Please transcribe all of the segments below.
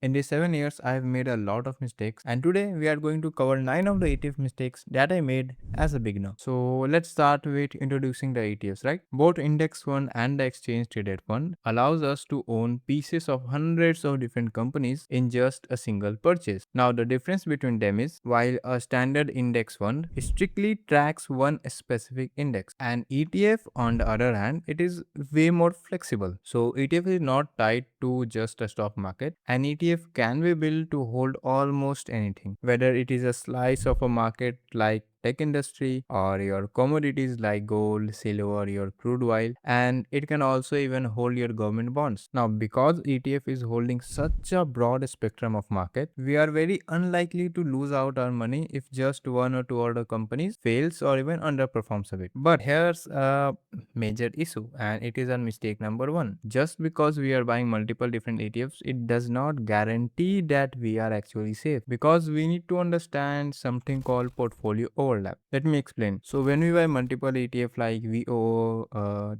In these 7 years, I have made a lot of mistakes, and today we are going to cover 9 of the ETF mistakes that I made as a beginner. So let's start with introducing the ETFs, right? Both index fund and the exchange traded fund allows us to own pieces of hundreds of different companies in just a single purchase. Now the difference between them is while a standard index fund strictly tracks one specific index, and ETF on the other hand, it is way more flexible. So ETF is not tied to just a stock market. An ETF can be built to hold almost anything, whether it is a slice of a market like tech industry or your commodities like gold, silver, your crude oil, and it can also even hold your government bonds. Now, because ETF is holding such a broad spectrum of market, we are very unlikely to lose out our money if just one or two other companies fails or even underperforms a bit. But here's a major issue, and it is a mistake number one. Just because we are buying multiple different ETFs, it does not guarantee that we are actually safe, because we need to understand something called portfolio overlap. Let me explain. So when we buy multiple ETF like VOO,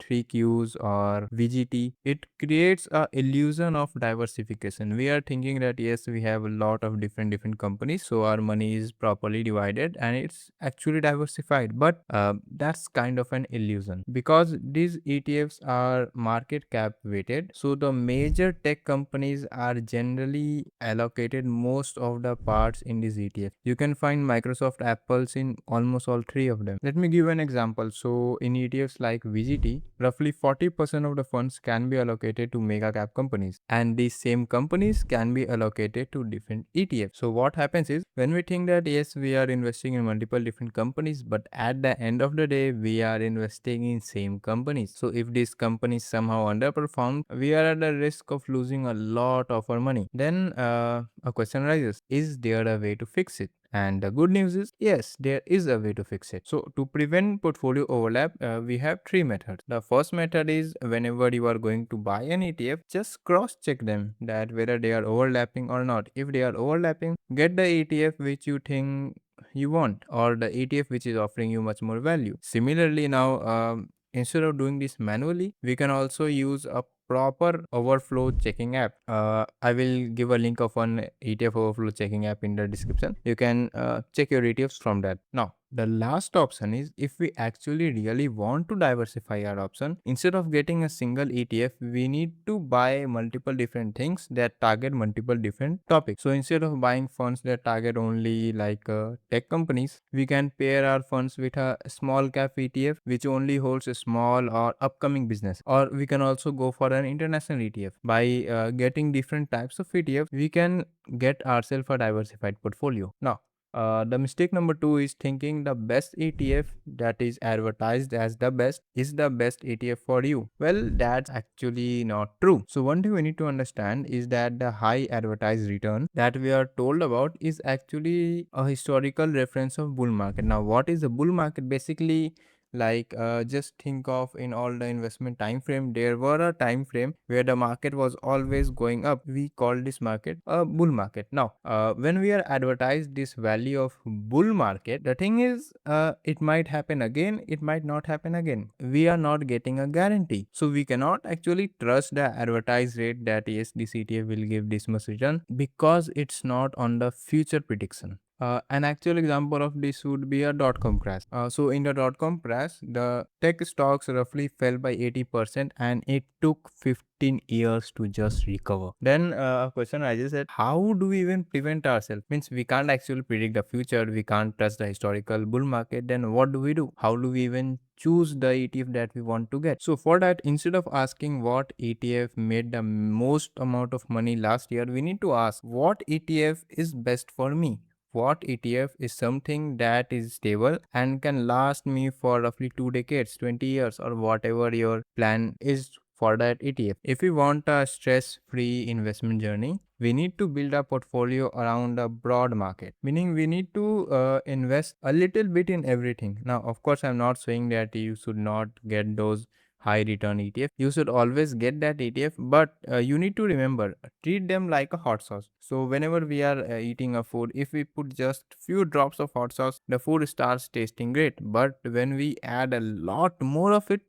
3Qs or VGT, it creates a illusion of diversification. We are thinking that yes, we have a lot of different companies, so our money is properly divided and it's actually diversified. But that's kind of an illusion, because these ETFs are market cap weighted. So the major tech companies are generally allocated most of the parts in this ETF. You can find Microsoft, Apple's in almost all three of them. Let me give an example. So in ETFs like VGT, roughly 40% of the funds can be allocated to mega cap companies, and these same companies can be allocated to different ETFs. So what happens is, when we think that yes, we are investing in multiple different companies, but at the end of the day, we are investing in same companies. So if these companies somehow underperform, we are at the risk of losing a lot of our money. Then a question arises, is there a way to fix it? And the good news is, yes, there is a way to fix it. So to prevent portfolio overlap, we have three methods. The first method is, whenever you are going to buy an ETF, just cross check them that whether they are overlapping or not. If they are overlapping, get the ETF which you think you want, or the ETF which is offering you much more value. Similarly, now instead of doing this manually, we can also use a proper overflow checking app. I will give a link of one ETF overflow checking app in the description. You can check your ETFs from that. Now, the last option is, if we actually really want to diversify our option, instead of getting a single ETF, we need to buy multiple different things that target multiple different topics. So instead of buying funds that target only like tech companies, we can pair our funds with a small cap ETF which only holds a small or upcoming business. Or we can also go for an international ETF. By getting different types of ETF, we can get ourselves a diversified portfolio. Now, the mistake number two is thinking the best ETF that is advertised as the best is the best ETF for you. Well, that's actually not true. So one thing we need to understand is that the high advertised return that we are told about is actually a historical reference of bull market. Now, what is a bull market? Basically, like just think of, in all the investment time frame, there were a time frame where the market was always going up. We call this market a bull market. Now when we are advertised this value of bull market, the thing is, it might happen again, it might not happen again. We are not getting a guarantee, so we cannot actually trust the advertised rate that yes, this ETF will give this much return, because it's not on the future prediction. An actual example of this would be a dot-com crash. So in the dot-com crash, the tech stocks roughly fell by 80%, and it took 15 years to just recover. Then a question arises that how do we even prevent ourselves? Means we can't actually predict the future, we can't trust the historical bull market. Then what do we do? How do we even choose the ETF that we want to get? So for that, instead of asking what ETF made the most amount of money last year, we need to ask what ETF is best for me. What ETF is something that is stable and can last me for roughly 2 decades, 20 years, or whatever your plan is for that ETF. If we want a stress-free investment journey, we need to build a portfolio around a broad market, meaning we need to invest a little bit in everything. Now, of course, I'm not saying that you should not get those high return ETF. You should always get that ETF, but you need to remember, treat them like a hot sauce. So whenever we are eating a food, if we put just few drops of hot sauce, the food starts tasting great. But when we add a lot more of it,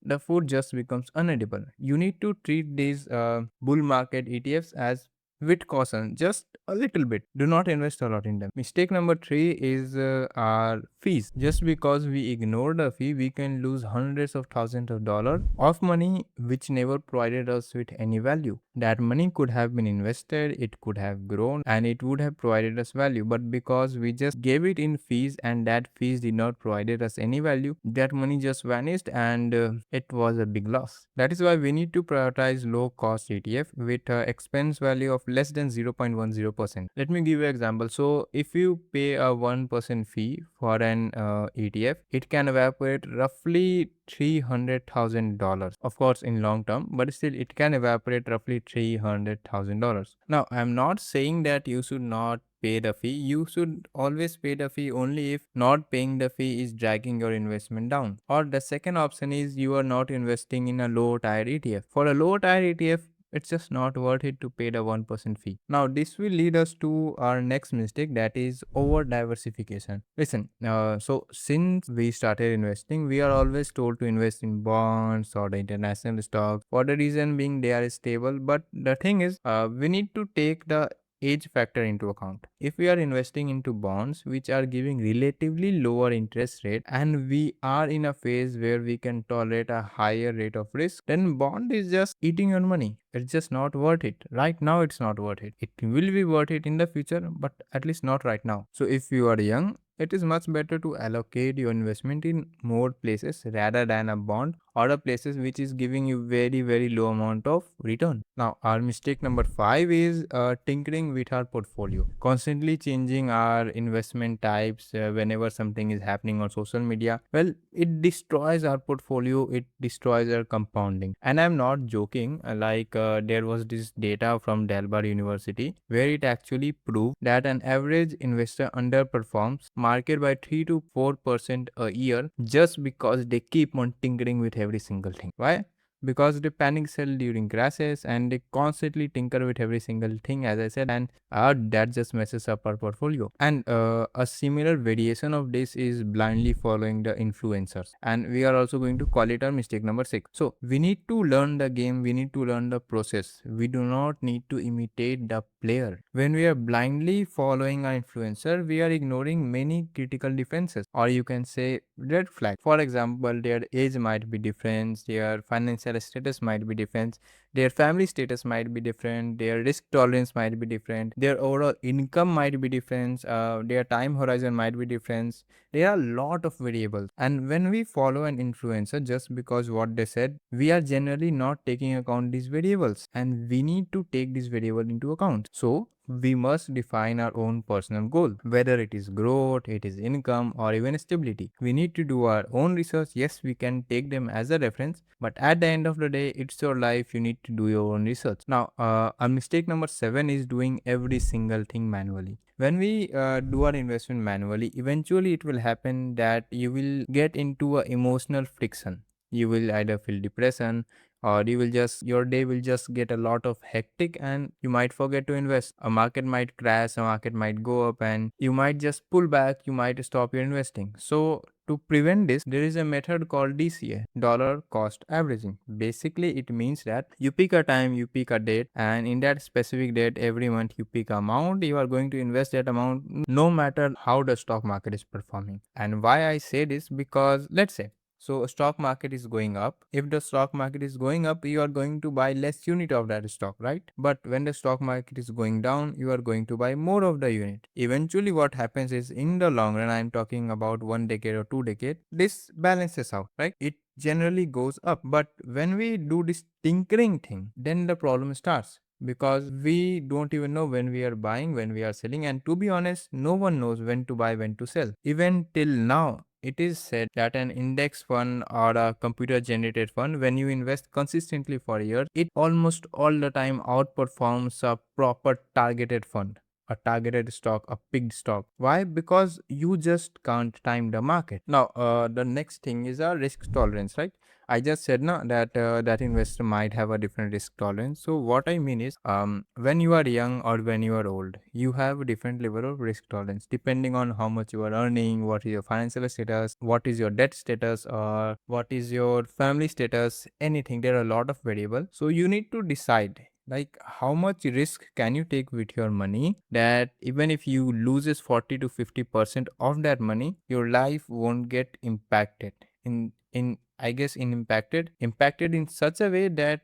the food just becomes unedible. You need to treat these bull market ETFs as with caution, just a little bit. Do not invest a lot in them. Mistake number three is our fees. Just because we ignore the fee, we can lose hundreds of thousands of dollars of money which never provided us with any value. That money could have been invested, it could have grown, and it would have provided us value. But because we just gave it in fees and that fees did not provided us any value, that money just vanished and it was a big loss. That is why we need to prioritize low cost ETF with expense value of less than 0.10%. Let me give you an example. So if you pay a 1% fee for an ETF, it can evaporate roughly $300,000. Of course, in long term, but still it can evaporate roughly $300,000. Now, I'm not saying that you should not pay the fee. You should always pay the fee only if not paying the fee is dragging your investment down. Or the second option is you are not investing in a low tier ETF. For a low tier ETF, it's just not worth it to pay the 1% fee. Now, this will lead us to our next mistake, that is over diversification. Listen, so since we started investing, we are always told to invest in bonds or the international stocks for the reason being they are stable. But the thing is, we need to take the age factor into account. If we are investing into bonds which are giving relatively lower interest rate and we are in a phase where we can tolerate a higher rate of risk, then bond is just eating your money. It's just not worth it. Right now it's not worth it. It will be worth it in the future, but at least not right now. So if you are young, it is much better to allocate your investment in more places rather than a bond or a places which is giving you very low amount of return. Now our mistake number 5 is tinkering with our portfolio, constantly changing our investment types whenever something is happening on social media. Well, it destroys our portfolio, it destroys our compounding. And I'm not joking, there was this data from Delbar University where it actually proved that an average investor underperforms market by 3 to 4% a year just because they keep on tinkering with every single thing. Why? Because they panic sell during crashes and they constantly tinker with every single thing, as I said, and that just messes up our portfolio. And a similar variation of this is blindly following the influencers, and we are also going to call it our mistake number 6. So we need to learn the game, we need to learn the process. We do not need to imitate the player. When we are blindly following an influencer, we are ignoring many critical differences, or you can say red flag. For example, their age might be different, their financial status might be different, their family status might be different, their risk tolerance might be different, their overall income might be different, their time horizon might be different. There are a lot of variables, and when we follow an influencer just because what they said, we are generally not taking account these variables, and we need to take these variables into account. So we must define our own personal goal, whether it is growth, it is income, or even stability. We need to do our own research. Yes, we can take them as a reference, but at the end of the day, it's your life. You need to do your own research. Now, our mistake number 7 is doing every single thing manually. When we do our investment manually, eventually it will happen that you will get into a emotional friction. You will either feel depression, or your day will just get a lot of hectic and you might forget to invest. A market might crash, a market might go up, and you might just pull back, you might stop your investing. So to prevent this, there is a method called DCA, dollar cost averaging. Basically, it means that you pick a time, you pick a date, and in that specific date, every month you pick amount, you are going to invest that amount no matter how the stock market is performing. And why I say this, because let's say, so stock market is going up. If the stock market is going up, you are going to buy less unit of that stock, right? But when the stock market is going down, you are going to buy more of the unit. Eventually what happens is, in the long run, I'm talking about 1 decade or 2 decade, this balances out, right? It generally goes up. But when we do this tinkering thing, then the problem starts, because we don't even know when we are buying, when we are selling, and to be honest, no one knows when to buy, when to sell. Even till now, it is said that an index fund or a computer generated fund, when you invest consistently for a year, it almost all the time outperforms a proper targeted fund, a targeted stock, a picked stock. Why? Because you just can't time the market. Now, the next thing is a risk tolerance, right? I just said no that that investor might have a different risk tolerance. So what I mean is, when you are young or when you are old, you have a different level of risk tolerance depending on how much you are earning, what is your financial status, what is your debt status, or what is your family status. Anything. There are a lot of variables. So you need to decide Like, how much risk can you take with your money that even if you loses 40 to 50% of that money, your life won't get impacted in I guess in impacted in such a way that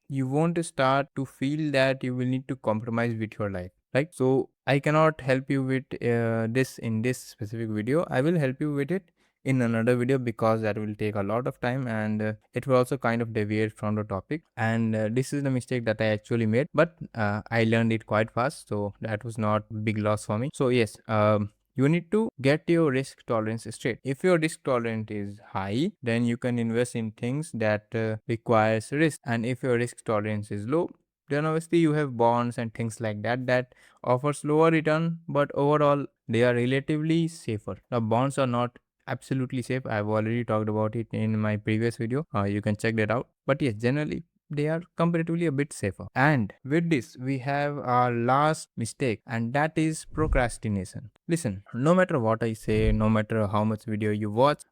you won't start to feel that you will need to compromise with your life. Right? So I cannot help you with this in this specific video. I will help you with it in another video because that will take a lot of time, and it will also kind of deviate from the topic, and this is the mistake that I actually made, but I learned it quite fast, so that was not big loss for me. So yes, you need to get your risk tolerance straight. If your risk tolerance is high, then you can invest in things that requires risk, and if your risk tolerance is low, then obviously you have bonds and things like that that offers lower return, but overall they are relatively safer. Now bonds are not absolutely safe. I've already talked about it in my previous video. You can check that out. But yes, generally they are comparatively a bit safer. And with this, we have our last mistake, and that is procrastination. Listen, no matter what I say, no matter how much video you watch,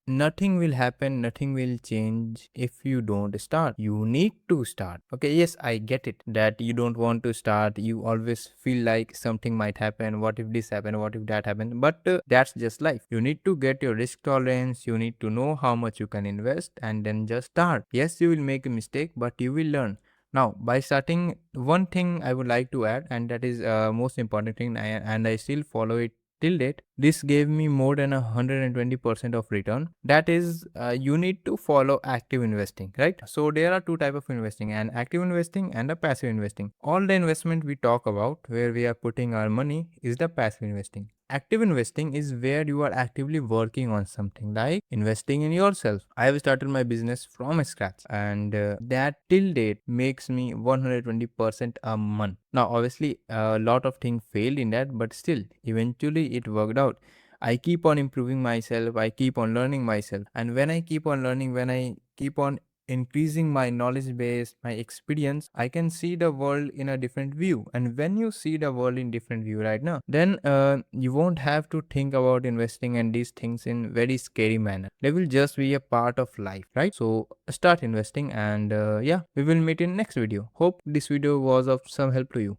nothing will happen, nothing will change if you don't start. You need to start. Okay, yes, I get it that you don't want to start. You always feel like something might happen. What if this happen? What if that happen? But that's just life. You need to get your risk tolerance. You need to know how much you can invest and then just start. Yes, you will make a mistake, but you will learn. Now, by starting, one thing I would like to add, and that is most important thing, and I still follow it till date. This gave me more than 120% of return. That is, you need to follow active investing, right? So there are two type of investing: an active investing and a passive investing. All the investment we talk about, where we are putting our money, is the passive investing. Active investing is where you are actively working on something, like investing in yourself. I have started my business from scratch, and that till date makes me 120% a month. Now, obviously, a lot of things failed in that, but still, eventually it worked out. I keep on improving myself, I keep on learning myself, and when I keep on learning, when I keep on increasing my knowledge base, my experience, I can see the world in a different view. And when you see the world in different view right now, then you won't have to think about investing and these things in very scary manner. They will just be a part of life, right? So start investing, and yeah, we will meet in next video. Hope this video was of some help to you.